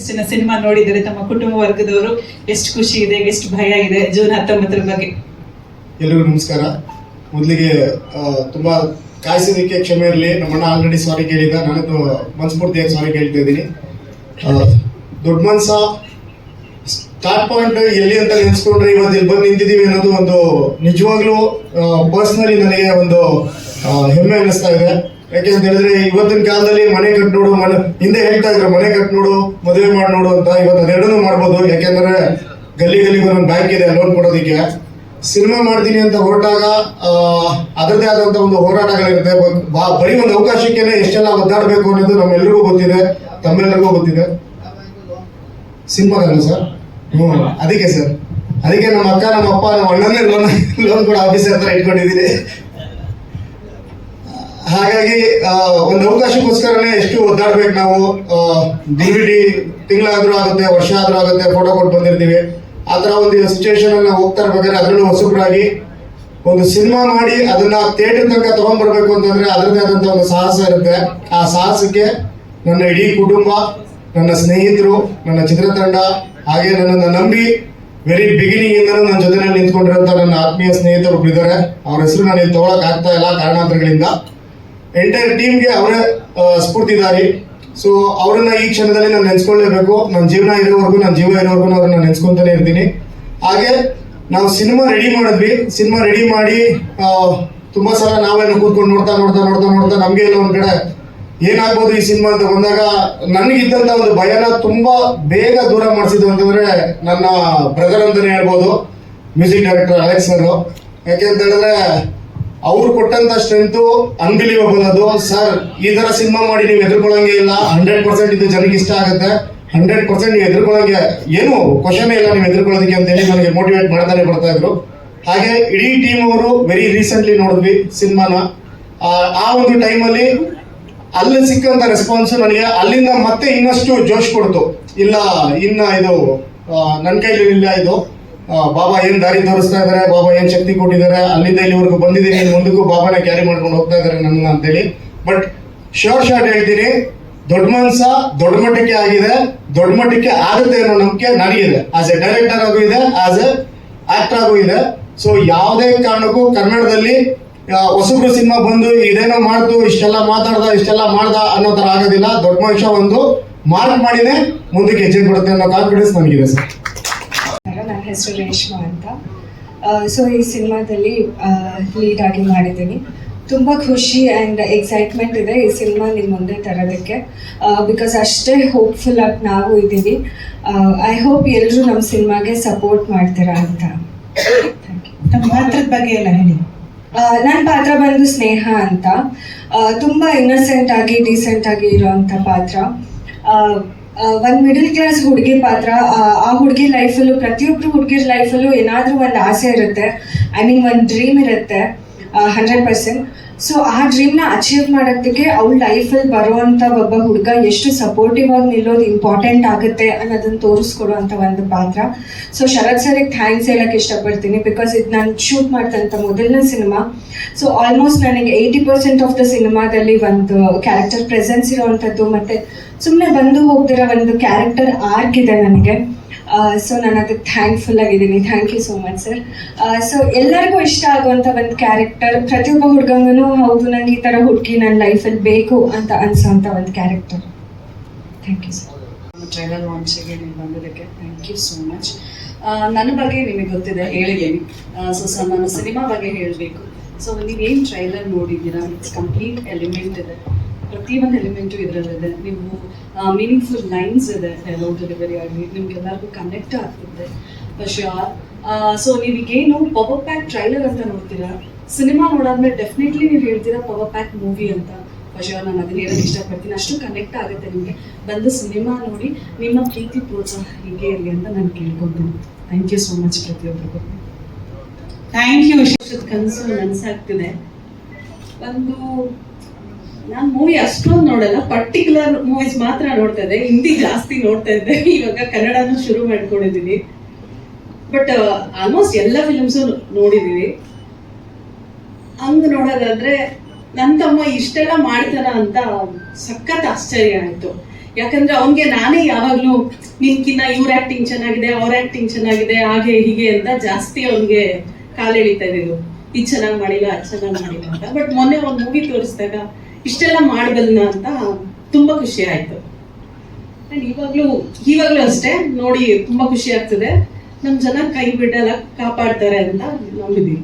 ಎಷ್ಟು ಜನ ಸಿನಿಮಾ ನೋಡಿದರೆ ತಮ್ಮ ಕುಟುಂಬ ವರ್ಗದವರು ಎಷ್ಟು ಖುಷಿ ಇದೆ, ಎಷ್ಟು ಭಯ ಇದೆ ಜೂನ್ 19 ಬಗ್ಗೆ? ಎಲ್ಲರಿಗೂ ನಮಸ್ಕಾರ. ಮೊದಲಿಗೆ ತುಂಬಾ ಕಾಯಿಸೋದಕ್ಕೆ ಕ್ಷಮೆ ಇರಲಿ. ನಮ್ಮಣ್ಣ ಆಲ್ರೆಡಿ ಸಾರಿ ಕೇಳಿದ, ನಾನು ಮನಸ್ಫೂರ್ತಿಯಾಗಿ ಸಾರಿ ಕೇಳ್ತಾ ಇದ್ದೀನಿ. ದೊಡ್ಡ ಮನ್ಸ ಸ್ಟಾರ್ಟ್ ಪಾಯಿಂಟ್ ಎಲ್ಲಿ ಅಂತ ನೆನೆಸ್ಕೊಂಡ್ರೆ ಇವತ್ತು ಇಲ್ಲಿ ಬಂದು ನಿಂತಿದ್ದೀವಿ ಅನ್ನೋದು ಒಂದು ನಿಜವಾಗ್ಲೂ ಪರ್ಸನಲಿ ನನಗೆ ಒಂದು ಹೆಮ್ಮೆ ಅನ್ನಿಸ್ತಾ ಇದೆ. ಯಾಕೆಂತ ಹೇಳಿದ್ರೆ ಇವತ್ತಿನ ಕಾಲದಲ್ಲಿ ಮನೆ ಕಟ್ ನೋಡು, ಹಿಂದೆ ಹೇಳ್ತಾ ಇದ್ರು ಮನೆ ಕಟ್ ನೋಡು, ಮದುವೆ ಮಾಡಿ ನೋಡು ಅಂತ. ಇವತ್ತು ಅದೆರಡನ್ನೂ ಮಾಡ್ಬೋದು. ಯಾಕೆಂದ್ರೆ ಗಲ್ಲಿಗೂ ಒಂದು ಬ್ಯಾಂಕ್ ಇದೆ ಲೋನ್ ಕೊಡೋದಕ್ಕೆ. ಸಿನಿಮಾ ಮಾಡ್ತೀನಿ ಅಂತ ಹೊರಟಾಗ ಅದರದೇ ಆದಂತ ಒಂದು ಹೋರಾಟಗಳಿರುತ್ತೆ. ಬರೀ ಒಂದು ಅವಕಾಶಕ್ಕೆ ಎಷ್ಟೆಲ್ಲ ಒದ್ದಾಡಬೇಕು ಅನ್ನೋದು ನಮ್ಮೆಲ್ಲರಿಗೂ ಗೊತ್ತಿದೆ, ತಮ್ಮೆಲ್ಲರಿಗೂ ಗೊತ್ತಿದೆ. ಸಿನಿಮಾಗಲ್ಲ ಸರ್, ಅದಕ್ಕೆ ಸರ್, ಅದಕ್ಕೆ ನಮ್ಮ ಅಕ್ಕ, ನಮ್ಮ ಅಪ್ಪ, ನಮ್ಮ ಅಣ್ಣನೇ ಲೋನ್ ಕೂಡ ಆಫೀಸರ್ ಹತ್ರ ಇಟ್ಕೊಂಡಿದ್ದೀನಿ. ಹಾಗಾಗಿ ಒಂದು ಅವಕಾಶಕ್ಕೋಸ್ಕರನೇ ಎಷ್ಟು ಒದ್ದಾಡ್ಬೇಕು ನಾವು. DVD ತಿಂಗಳಾದ್ರೂ ಆಗುತ್ತೆ, ವರ್ಷ ಆದ್ರೂ ಆಗುತ್ತೆ, ಫೋಟೋ ಕೊಟ್ಟು ಬಂದಿರ್ತೀವಿ. ಆ ಥರ ಒಂದು ಸಿಚುವೇಶನ್ ಅಲ್ಲಿ ನಾವು ಹೋಗ್ತಾ ಇರ್ಬೇಕಾದ್ರೆ ಅದರಲ್ಲೂ ಹೊಸಬ್ರಾಗಿ ಒಂದು ಸಿನಿಮಾ ಮಾಡಿ ಅದನ್ನ ಥಿಯೇಟರ್ ತನಕ ತಗೊಂಡ್ಬರ್ಬೇಕು ಅಂತಂದ್ರೆ ಅದರದೇ ಆದಂತ ಒಂದು ಸಾಹಸ ಇರುತ್ತೆ. ಆ ಸಾಹಸಕ್ಕೆ ನನ್ನ ಇಡೀ ಕುಟುಂಬ, ನನ್ನ ಸ್ನೇಹಿತರು, ನನ್ನ ಚಿತ್ರತಂಡ, ಹಾಗೆ ನನ್ನನ್ನು ನಂಬಿ ವೆರಿ ಬಿಗಿನಿಂಗ್ ಇಂದಲೂ ನನ್ನ ಜೊತೆನಲ್ಲಿ ನಿಂತ್ಕೊಂಡಿರೋಂಥ ನನ್ನ ಆತ್ಮೀಯ ಸ್ನೇಹಿತರು ಇದ್ದಾರೆ. ಅವ್ರ ಹೆಸರು ನಾನು ಇಲ್ಲಿ ತಗೊಳಕ್ ಆಗ್ತಾ ಇಲ್ಲ ಕಾರಣಾಂತರಗಳಿಂದ. ಎಂಟೈರ್ ಟೀಮ್ಗೆ ಅವರೇ ಸ್ಫೂರ್ತಿದಾರಿ. ಸೊ ಅವರನ್ನ ಈ ಕ್ಷಣದಲ್ಲಿ ನಾನು ನೆನೆಸ್ಕೊಳ್ಳೇಬೇಕು. ನನ್ನ ಜೀವ ಇರೋವರೆಗೂ ಅವ್ರನ್ನ ನೆನೆಸ್ಕೊಂತಾನೆ ಇರ್ತೀನಿ. ಹಾಗೆ ನಾವು ಸಿನಿಮಾ ರೆಡಿ ಮಾಡಿದ್ವಿ. ಸಿನಿಮಾ ರೆಡಿ ಮಾಡಿ ತುಂಬಾ ಸಲ ನಾವೇನು ಕೂತ್ಕೊಂಡು ನೋಡ್ತಾ ನಮ್ಗೆ ಎಲ್ಲ ಒಂದ್ ಕಡೆ ಏನಾಗ್ಬೋದು ಈ ಸಿನಿಮಾ ಅಂತ ಬಂದಾಗ ನನಗಿದ್ದಂತ ಒಂದು ಭಯನ ತುಂಬಾ ಬೇಗ ದೂರ ಮಾಡಿಸಿದ್ದು ಅಂತಂದ್ರೆ ನನ್ನ ಬ್ರದರ್ ಅಂತಾನೆ ಹೇಳ್ಬೋದು, ಮ್ಯೂಸಿಕ್ ಡೈರೆಕ್ಟರ್ ಅಲೆಕ್ಸ್ ಅವರು. ಯಾಕೆಂತ ಹೇಳಿದ್ರೆ ಅವ್ರು ಕೊಟ್ಟಂತ ಸ್ಟ್ರೆಂತ್ ಅನ್ಬಿಲೀವಬಲ್. ಅದು ಸರ್ ಈ ತರ ಸಿನಿಮಾ ಮಾಡಿ ನೀವು ಎದುರ್ಕೊಳ್ಳಂಗೆ ಇಲ್ಲ, 100% ಇದು ಜನಕ್ಕೆ ಇಷ್ಟ ಆಗುತ್ತೆ, 100% ನೀವು ಎದುರ್ಕೊಳ್ಳಂಗೆ ಏನು ಕ್ವಶನ್ ಇಲ್ಲ ನೀವು ಎದುರ್ಕೊಳ್ಳೋದಕ್ಕೆ ಅಂತ ಹೇಳಿ ನನಗೆ ಮೋಟಿವೇಟ್ ಮಾಡ್ತಾನೆ ಬರ್ತಾ ಇದ್ರು. ಹಾಗೆ ಇಡೀ ಟೀಮ್ ಅವರು ವೆರಿ ರೀಸೆಂಟ್ಲಿ ನೋಡಿದ್ವಿ ಸಿನಿಮಾನ. ಆ ಒಂದು ಟೈಮಲ್ಲಿ ಅಲ್ಲಿ ಸಿಕ್ಕಂತ ರೆಸ್ಪಾನ್ಸ್ ನನಗೆ ಅಲ್ಲಿಂದ ಮತ್ತೆ ಇನ್ನಷ್ಟು ಜೋಶ್ ಕೊಡ್ತು. ಇಲ್ಲ ಇನ್ನ ಇದು ನನ್ನ ಕೈಲಿ ಇಲ್ಲ, ಇದು ಬಾಬಾ ಏನ್ ದಾರಿ ತೋರಿಸ್ತಾ ಇದಾರೆ, ಬಾಬಾ ಏನ್ ಶಕ್ತಿ ಕೊಟ್ಟಿದ್ದಾರೆ, ಅಲ್ಲಿಂದ ಇಲ್ಲಿವರೆಗೂ ಬಂದಿದ್ದೀನಿ, ಮುಂದಕ್ಕೂ ಬಾಬಾನ ಕ್ಯಾರಿ ಮಾಡ್ಕೊಂಡು ಹೋಗ್ತಾ ಇದಾರೆ ನನ್ನ ಅಂತೇಳಿ. ಬಟ್ ಶಾರ್ಟ್ ಹೇಳ್ತೀನಿ, ದೊಡ್ಡ ಮನ್ಸ ದೊಡ್ಡ ಮಟ್ಟಕ್ಕೆ ಆಗಿದೆ, ದೊಡ್ಡ ಮಟ್ಟಕ್ಕೆ ಆಗುತ್ತೆ ಅನ್ನೋ ನಂಬಿಕೆ ನನಗಿದೆ. ಆಸ್ ಎ ಡೈರೆಕ್ಟರ್ ಆಗೂ ಇದೆ, ಆಸ್ ಎ ಆಕ್ಟರ್ ಆಗೂ ಇದೆ. ಸೊ ಯಾವುದೇ ಕಾರಣಕ್ಕೂ ಕನ್ನಡದಲ್ಲಿ ಹೊಸಬ್ರು ಸಿನಿಮಾ ಬಂದು ಇದೇನೋ ಮಾಡ್ತು, ಇಷ್ಟೆಲ್ಲ ಮಾಡ್ದ ಅನ್ನೋ ತರ ಆಗೋದಿಲ್ಲ. ದೊಡ್ಡ ಮನುಷ್ಯ ಒಂದು ಮಾರ್ಕ್ ಮಾಡಿನೇ ಮುಂದಕ್ಕೆ ಹೆಜ್ಜೆ ಕೊಡುತ್ತೆ ಅನ್ನೋ ಕಾನ್ಫಿಡೆನ್ಸ್ ನನಗಿದೆ ಸರ್. ನನ್ನ ಹೆಸರು ರೇಷ್ಮಾ ಅಂತ. ಸೊ ಈ ಸಿನಿಮಾದಲ್ಲಿ ಲೀಡ್ ಆಗಿ ಮಾಡಿದ್ದೀನಿ. ತುಂಬ ಖುಷಿ ಆ್ಯಂಡ್ ಎಕ್ಸೈಟ್ಮೆಂಟ್ ಇದೆ ಈ ಸಿನಿಮಾ ನಿಮ್ಮ ಮುಂದೆ ತರೋದಕ್ಕೆ. ಬಿಕಾಸ್ ಅಷ್ಟೇ ಹೋಪ್ಫುಲ್ ಆಗಿ ನಾವು ಇದ್ದೀವಿ. ಐ ಹೋಪ್ ಎಲ್ಲರೂ ನಮ್ಮ ಸಿನಿಮಾಗೆ ಸಪೋರ್ಟ್ ಮಾಡ್ತೀರಾ ಅಂತ. ನಮ್ಮ ಪಾತ್ರದ ಬಗ್ಗೆ ಎಲ್ಲ ಹೇಳಿ. ನನ್ನ ಪಾತ್ರ ಬಂದು ಸ್ನೇಹ ಅಂತ. ತುಂಬ ಇನ್ನಸೆಂಟ್ ಆಗಿ ಡೀಸೆಂಟ್ ಆಗಿ ಇರೋವಂಥ ಪಾತ್ರ. ಒಂದು ಮಿಡಲ್ ಕ್ಲಾಸ್ ಹುಡುಗಿ ಪಾತ್ರ. ಆ ಹುಡುಗಿ ಲೈಫಲ್ಲೂ, ಪ್ರತಿಯೊಬ್ಬರು ಹುಡುಗಿರ ಲೈಫಲ್ಲೂ ಏನಾದರೂ ಒಂದು ಆಸೆ ಇರುತ್ತೆ, ಒಂದು ಡ್ರೀಮ್ ಇರುತ್ತೆ 100%. ಸೊ ಆ ಡ್ರೀಮ್ನ ಅಚೀವ್ ಮಾಡೋದಕ್ಕೆ ಅವಳ ಲೈಫಲ್ಲಿ ಬರುವಂಥ ಒಬ್ಬ ಹುಡುಗ ಎಷ್ಟು ಸಪೋರ್ಟಿವ್ ಆಗಿ ನಿಲ್ಲೋದು ಇಂಪಾರ್ಟೆಂಟ್ ಆಗುತ್ತೆ ಅನ್ನೋದನ್ನು ತೋರಿಸ್ಕೊಡುವಂಥ ಒಂದು ಪಾತ್ರ. ಸೊ ಶರತ್ ಸರಿಗೆ ಥ್ಯಾಂಕ್ಸ್ ಹೇಳಕ್ಕೆ ಇಷ್ಟಪಡ್ತೀನಿ. ಬಿಕಾಸ್ ಇದು ನಾನು ಶೂಟ್ ಮಾಡ್ತಂಥ ಮೊದಲನೇ ಸಿನಿಮಾ. ಸೊ ಆಲ್ಮೋಸ್ಟ್ ನನಗೆ 80% ಆಫ್ ದ ಸಿನಿಮಾದಲ್ಲಿ ಒಂದು ಕ್ಯಾರೆಕ್ಟರ್ ಪ್ರೆಸೆನ್ಸ್ ಇರೋವಂಥದ್ದು, ಮತ್ತು ಸುಮ್ಮನೆ ಬಂದು ಹೋಗ್ದಿರೋ ಒಂದು ಕ್ಯಾರೆಕ್ಟರ್ ಆರ್ಕ್ ಇದೆ ನನಗೆ. ಸೊ ನಾನು ಅದಕ್ಕೆ ಥ್ಯಾಂಕ್ಫುಲ್ ಆಗಿದ್ದೀನಿ. Thank you so much sir. So ಎಲ್ಲರಿಗೂ ಇಷ್ಟ ಆಗುವಂಥ ಒಂದು ಕ್ಯಾರೆಕ್ಟರ್, ಪ್ರತಿಯೊಬ್ಬ ಹುಡುಗಂಗೂ ಹೌದು ನಂಗೆ ಈ ಥರ ಹುಡುಗಿ ನನ್ನ ಲೈಫಲ್ಲಿ ಬೇಕು ಅಂತ ಅನ್ಸೋಂಥ ಒಂದು character. Thank you sir. Trailer ಲಾಂಚಿಗೆ ನೀವು ಬಂದಿದ್ದಕ್ಕೆ ಥ್ಯಾಂಕ್ ಯು ಸೋ ಮಚ್. ನನ್ನ ಬಗ್ಗೆ ನಿಮಗೆ ಗೊತ್ತಿದೆ, ಹೇಳಿದ್ದೀನಿ. ಸೊ ನಾನು ಸಿನಿಮಾ ಬಗ್ಗೆ ಹೇಳಬೇಕು. ಸೊ ನೀವೇನು ಟ್ರೈಲರ್ ನೋಡಿದ್ದೀರಾ, ಇಟ್ಸ್ ಕಂಪ್ಲೀಟ್ ಎಲಿಮೆಂಟ್ ಇದೆ, ಪ್ರತಿಯೊಂದು ಎಲಿಮೆಂಟು ಇದರಲ್ಲಿದೆ. ನೀವು ಮೀನಿಂಗ್ಫುಲ್ ಲೈನ್ಸ್ ಇದೆ, ಡೈಲಾಗ್ ಡೆಲಿವರಿ ಆಗಲಿ ನಿಮ್ಗೆಲ್ಲರಿಗೂ ಕನೆಕ್ಟ್ ಆಗ್ತಿದೆ ಫಾರ್ ಶ್ಯೂರ್. ಸೊ ನೀವೀಗೇನು ಪವರ್ ಪ್ಯಾಕ್ ಟ್ರೈಲರ್ ಅಂತ ನೋಡ್ತೀರಾ, ಸಿನಿಮಾ ನೋಡಾದ್ಮೇಲೆ ಡೆಫಿನೆಟ್ಲಿ ನೀವು ಹೇಳ್ತೀರಾ ಪವರ್ ಪ್ಯಾಕ್ ಮೂವಿ ಅಂತ. ಫಾರ್ ಶ್ಯೂರ್ ನಾನು ಅದನ್ನ ಹೇಳೋಕ್ಕೆ ಇಷ್ಟಪಡ್ತೀನಿ. ಅಷ್ಟು ಕನೆಕ್ಟ್ ಆಗುತ್ತೆ ನಿಮಗೆ. ಬಂದು ಸಿನಿಮಾ ನೋಡಿ ನಿಮ್ಮ ಪ್ರೀತಿ ಪ್ರೋತ್ಸಾಹ ಹೀಗೆ ಇರಲಿ ಅಂತ ನಾನು ಕೇಳ್ಕೊತೀನಿ. ಥ್ಯಾಂಕ್ ಯು ಸೋ ಮಚ್ ಪ್ರತಿಯೊಬ್ಬರಿಗೂ. Thank you. ಕನಸು ನನಸಾಗ್ತಿದೆ. ಒಂದು ನಾನು ಮೂವಿ ಅಷ್ಟೊಂದು ನೋಡಲ್ಲ, ಪರ್ಟಿಕ್ಯುಲರ್ ಮೂವೀಸ್ ಮಾತ್ರ ನೋಡ್ತಾ ಇದ್ದೆ. ಹಿಂದಿ ಜಾಸ್ತಿ ನೋಡ್ತಾ ಇದ್ದೆ, ಇವಾಗ ಕನ್ನಡನೂ ಶುರು ಮಾಡ್ಕೊಂಡಿದ್ದೀನಿ. ಬಟ್ ಆಲ್ಮೋಸ್ಟ್ ಎಲ್ಲ ಫಿಲ್ಮ್ಸು ನೋಡಿದ್ದೀವಿ. ಹಂಗೆ ನೋಡೋದಾದ್ರೆ ನನ್ನ ತಮ್ಮ ಇಷ್ಟೆಲ್ಲ ಮಾಡ್ತಾನ ಅಂತ ಸಖತ್ ಆಶ್ಚರ್ಯ ಆಯಿತು. ಯಾಕಂದ್ರೆ ಅವನ್ಗೆ ನಾನೇ ಯಾವಾಗ್ಲೂ ನಿನ್ಕಿನ್ನ ಇವ್ರ ಆಕ್ಟಿಂಗ್ ಚೆನ್ನಾಗಿದೆ, ಅವ್ರ ಆಕ್ಟಿಂಗ್ ಚೆನ್ನಾಗಿದೆ, ಹಾಗೆ ಹೀಗೆ ಅಂತ ಜಾಸ್ತಿ ಅವ್ನಿಗೆ ಕಾಲೆಳಿತಾ ಇದ್ದು ಇದು ಚೆನ್ನಾಗಿ ಮಾಡಿಲ್ಲ, ಅದು ಚೆನ್ನಾಗಿ ಮಾಡಿಲ್ಲ ಅಂತ. ಬಟ್ ಮೊನ್ನೆ ಒಂದು ಮೂವಿ ತೋರಿಸಿದಾಗ ಇಷ್ಟೆಲ್ಲ ಮಾಡಬಲ್ನ ಅಂತ ತುಂಬಾ ಖುಷಿ ಆಯ್ತು. ಅಂಡ್ ಇವಾಗ್ಲೂ ಅಷ್ಟೇ ನೋಡಿ ತುಂಬಾ ಖುಷಿ ಆಗ್ತದೆ. ನಮ್ ಜನ ಕೈ ಬಿಡಲ್ಲ, ಕಾಪಾಡ್ತಾರೆ ಅಂತ ನಂಬಿದೀವಿ.